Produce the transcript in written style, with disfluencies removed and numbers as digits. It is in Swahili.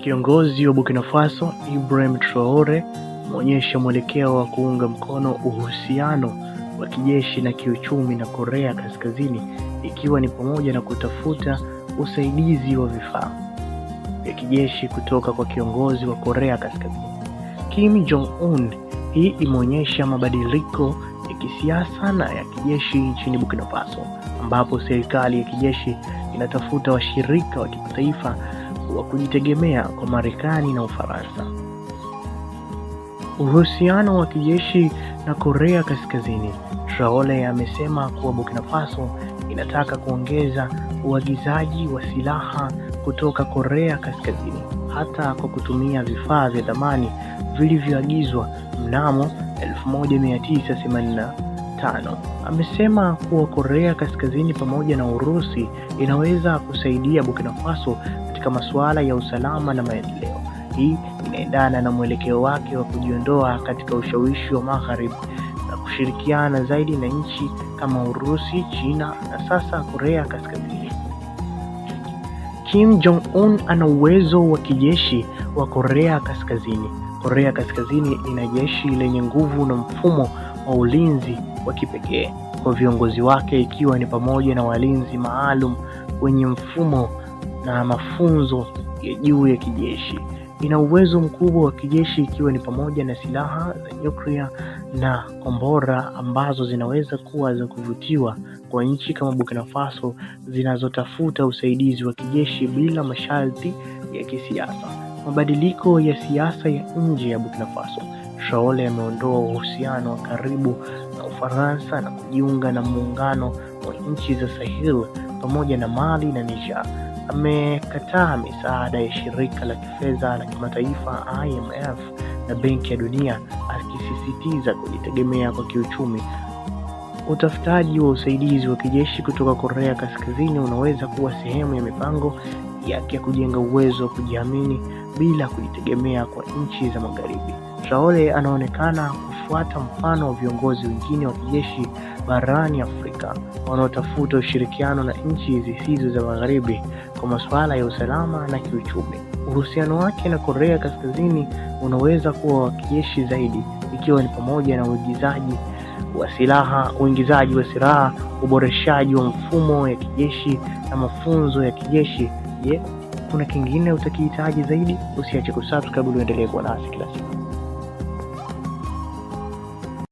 Kiongozi wa Burkina Faso Ibrahim Traore ameonyesha mwelekeo wa kuunga mkono uhusiano wa kijeshi na kiuchumi na Korea Kaskazini, ikiwa ni pamoja na kutafuta usaidizi wa vifaa vya kijeshi kutoka kwa kiongozi wa Korea Kaskazini Kim Jong-un. Hii imeonyesha mabadiliko ya kisiasa na ya kijeshi nchini Burkina Faso, ambapo serikali ya kijeshi inatafuta washirika wa kimataifa wa kujitegemea kwa Marekani na Ufaransa. Uhusiano wa kijeshi na Korea Kaskazini. Traore amesema kuwa Burkina Faso inataka kuongeza uagizaji wa silaha kutoka Korea Kaskazini, hata kwa kutumia vifaa vya thamani vilivyoagizwa mnamo 1985. Amesema kuwa Korea Kaskazini pamoja na Urusi inaweza kusaidia Burkina Faso katika masuala ya usalama na maendeleo. Hii inaendana na mwelekeo wake wa kujiondoa katika ushawishi wa Magharibi na kushirikiana zaidi na nchi kama Urusi, China na sasa Korea Kaskazini. Kim Jong-un ana uwezo wa kijeshi wa Korea Kaskazini. Korea Kaskazini ina jeshi lenye nguvu na mfumo wa ulinzi wa kipekee kwa viongozi wake, ikiwa ni pamoja na walinzi maalum wenye mfumo na mafunzo ya juu ya kijeshi. Ina uwezo mkubwa wa kijeshi, ikiwa ni pamoja na silaha za nyuklia na kombora ambazo zinaweza kuwa za kuvutiwa kwa nchi kama Burkina Faso zinazotafuta usaidizi wa kijeshi bila masharti ya kisiasa. Mabadiliko ya siasa ya nje ya Burkina Faso. Traore ameondoa uhusiano wa karibu na Ufaransa na kujiunga na muungano wa nchi za Sahel pamoja na Mali na Niger. Amekataa misaada ya shirika la kifedha la kimataifa IMF na Benki ya Dunia, akisisitiza kujitegemea kwa kiuchumi. Utafutaji wa usaidizi wa kijeshi kutoka Korea Kaskazini unaweza kuwa sehemu ya mipango yake ya kujenga uwezo wa kujiamini bila kujitegemea kwa nchi za Magharibi. Traore anaonekana kufuata mfano wa viongozi wengine wa kijeshi barani Afrika wanaotafuta ushirikiano na nchi zisizo za Magharibi kwa masuala ya usalama na kiuchumi. Uhusiano wake na Korea Kaskazini unaweza kuwa wa kijeshi zaidi, ikiwa ni pamoja na uingizaji wa silaha, uboreshaji wa mfumo ya kijeshi na mafunzo ya kijeshi. Je, kuna kingine utakihitaji zaidi? Usiache kusubscribe ili uendelee kuwa nasi kila siku.